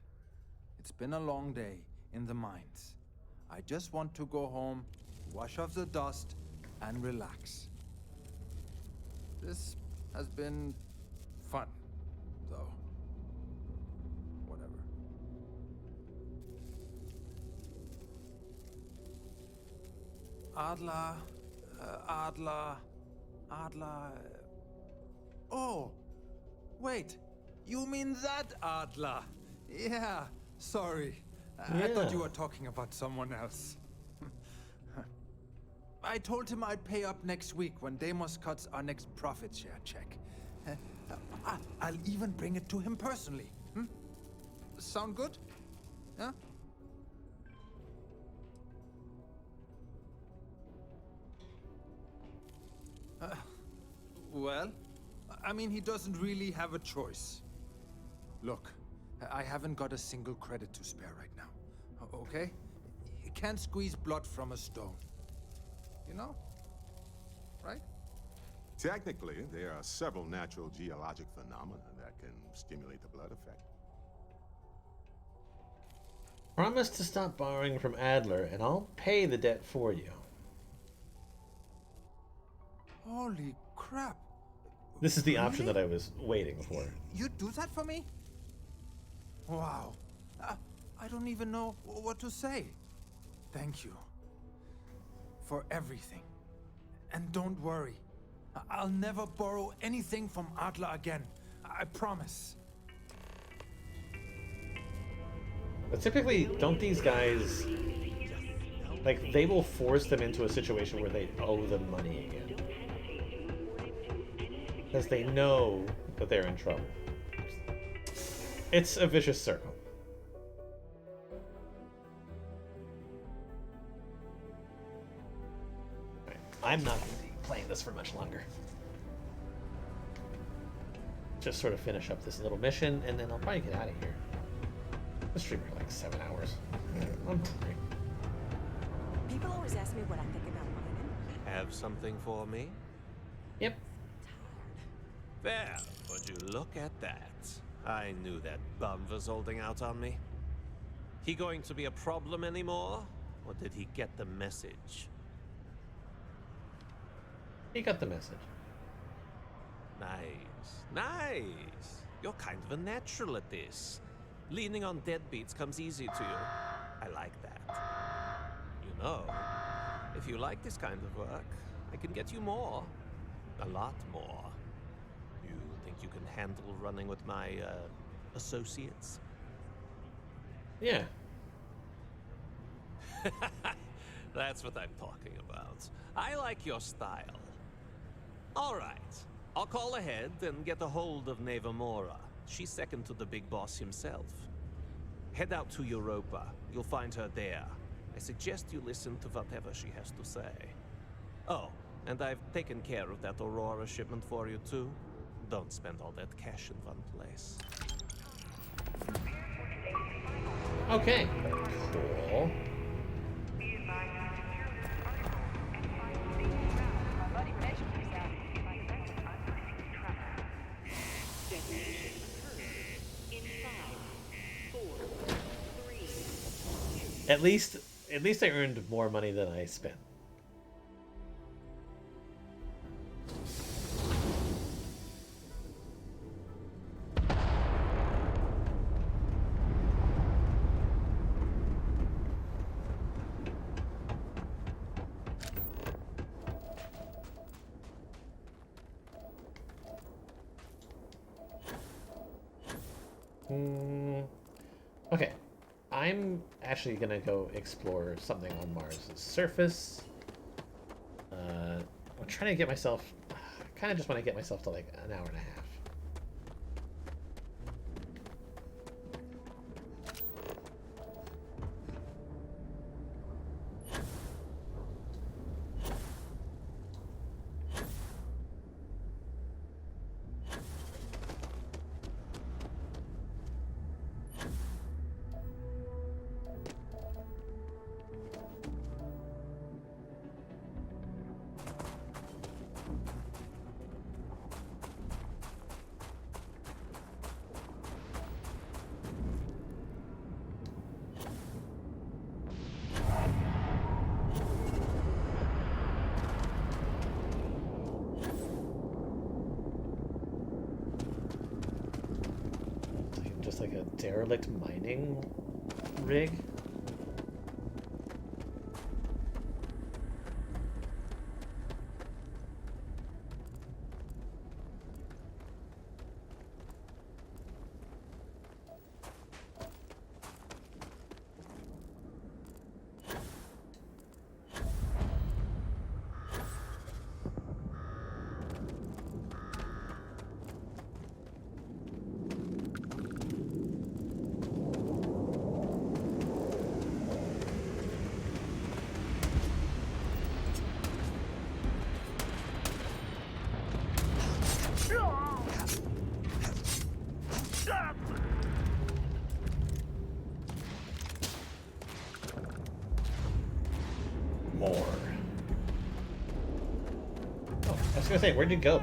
It's been a long day in the mines. I just want to go home, wash off the dust, and relax. This has been fun, though. Whatever. Adler. Oh, wait. You mean that Adler? Yeah, sorry. I thought you were talking about someone else. I told him I'd pay up next week when Deimos cuts our next profit share check. I'll even bring it to him personally. Sound good? Yeah? Well, I mean, he doesn't really have a choice. Look, I haven't got a single credit to spare right now, okay? You can't squeeze blood from a stone. You know? Right? Technically, there are several natural geologic phenomena that can stimulate the blood effect. Promise to stop borrowing from Adler, and I'll pay the debt for you. Holy crap. This is the option that I was waiting for. You do that for me? Wow. I don't even know what to say. Thank you. For everything. And don't worry. I'll never borrow anything from Adler again. I promise. But typically, don't these guys... Like, they will force them into a situation where they owe them money again. Because they know that they're in trouble. It's a vicious circle. Right. I'm not going to be playing this for much longer. Just sort of finish up this little mission, and then I'll probably get out of here. The stream for like 7 hours. I'm hungry. People always ask me what I think about mining. Have something for me? Yep. There, would you look at that? I knew that bum was holding out on me. He going to be a problem anymore? Or did he get the message? He got the message. Nice, nice. You're kind of a natural at this. Leaning on deadbeats comes easy to you. I like that. You know, if you like this kind of work, I can get you more. A lot more. You think you can handle running with my, associates? Yeah. That's what I'm talking about. I like your style. All right. I'll call ahead and get a hold of Nevamora. She's second to the big boss himself. Head out to Europa. You'll find her there. I suggest you listen to whatever she has to say. Oh, and I've taken care of that Aurora shipment for you too. Don't spend all that cash in one place. Okay. Cool. At least I earned more money than I spent. Okay. I'm actually gonna go explore something on Mars' surface. I'm trying to get myself... I kind of just want to get myself to like an hour and a half. Just like a derelict mining rig. was gonna say, where'd you go?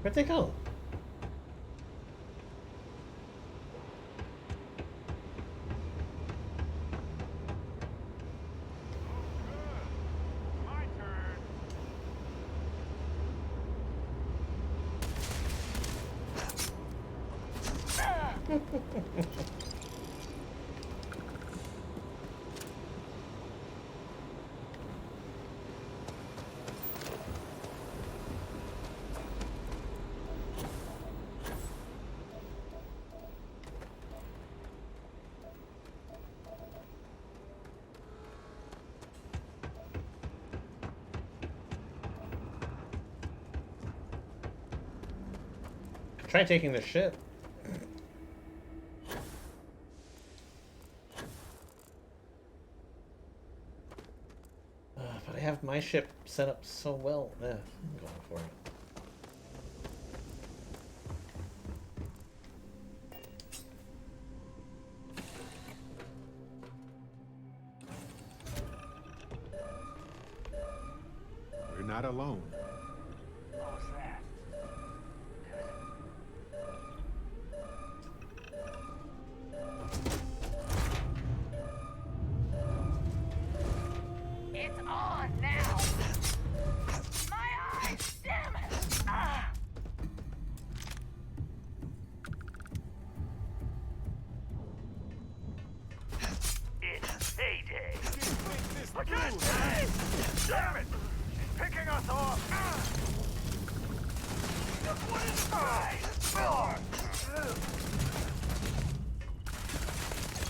Where'd they go? Try taking the ship. But I have my ship set up so well. I'm going for it. We're not alone. It's on now! My eyes! Damn it! Ah! It's payday! I can't see! Damn it! She's picking us off! Just one in the eye!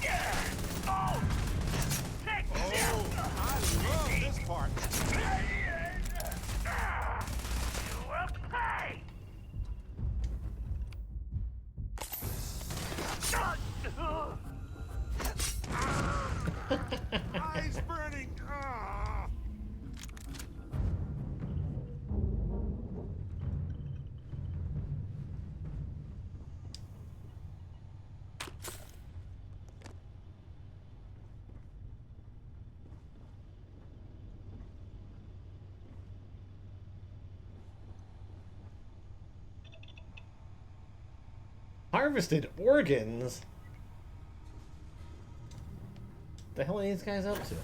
Yeah! Oh! Take this! I love this part. You will pay! Eyes burning. Ah. Harvested organs? The hell are these guys up to?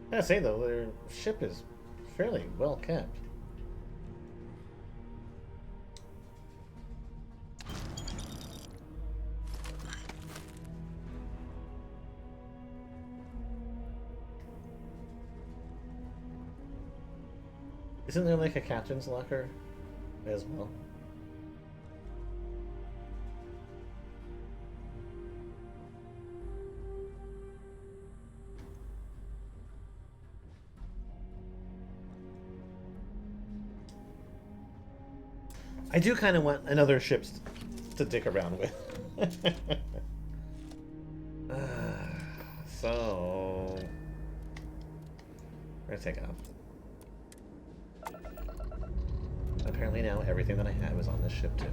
I gotta say though, their ship is fairly well kept. Isn't there like a captain's locker as well? I do kind of want another ship to dick around with. So we're gonna take it off. Apparently now everything that I had was on this ship too.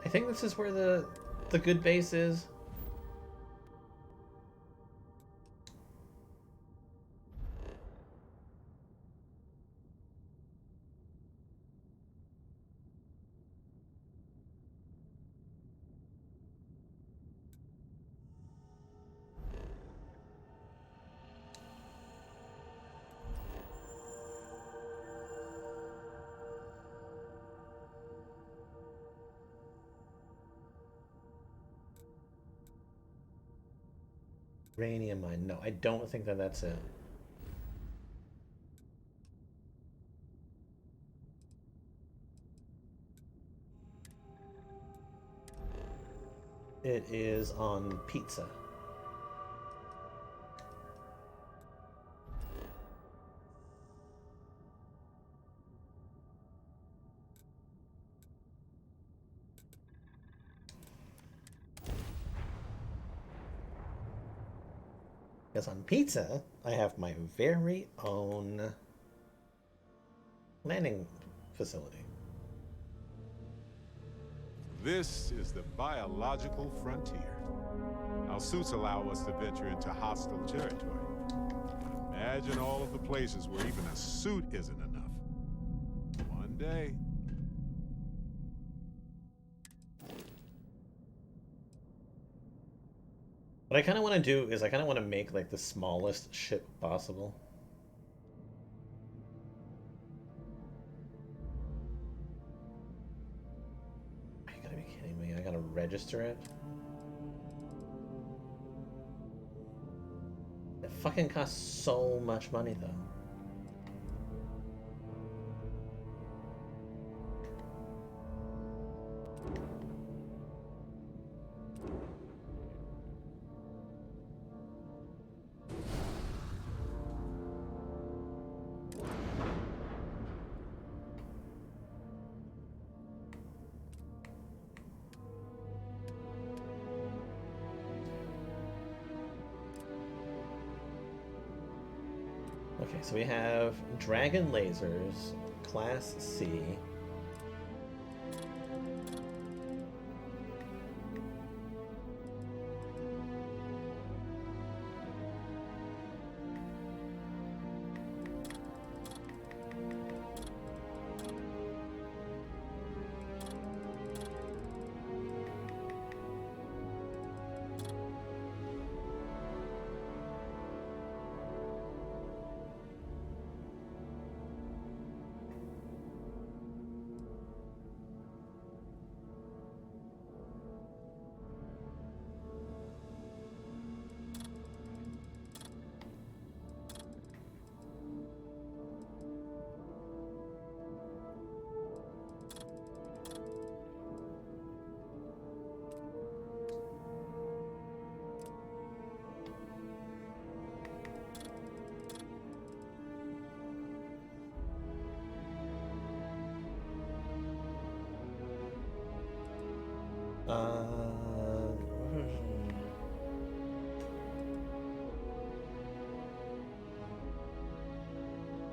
I think this is where the the good base is. Uranium mine. No, I don't think that that's it. It is on pizza. Because on pizza, I have my very own landing facility. This is the biological frontier. Our suits allow us to venture into hostile territory. Imagine all of the places where even a suit isn't enough. One day. What I kind of want to do is I kind of want to make like the smallest ship possible. You gotta be kidding me. I gotta register it. It fucking costs so much money though. Okay, so we have Dragon Lasers, Class C.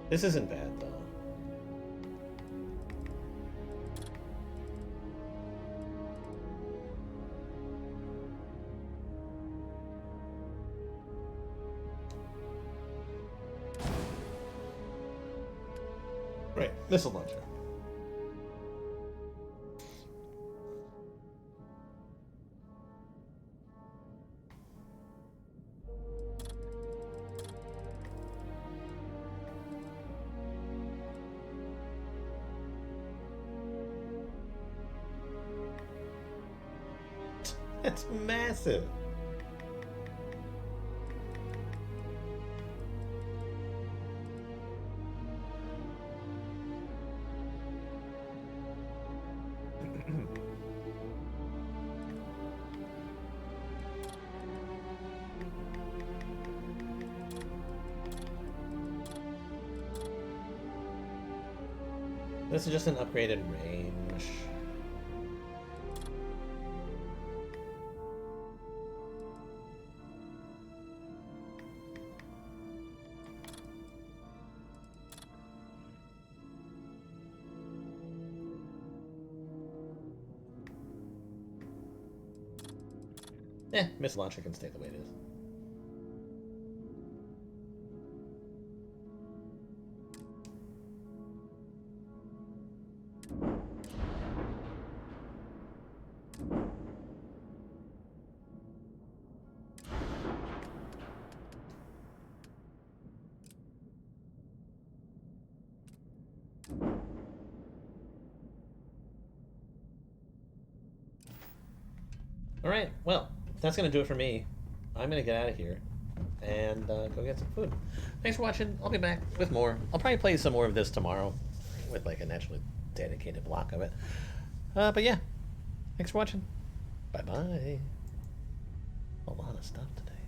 This isn't bad though. Right, missile launcher. That's massive. This is just an upgraded range. Miss Launcher can stay the way it is. Alright, well, that's going to do it for me. I'm going to get out of here and go get some food. Thanks for watching. I'll be back with more. I'll probably play some more of this tomorrow with like an actually dedicated block of it. But yeah, thanks for watching. Bye-bye. A lot of stuff today.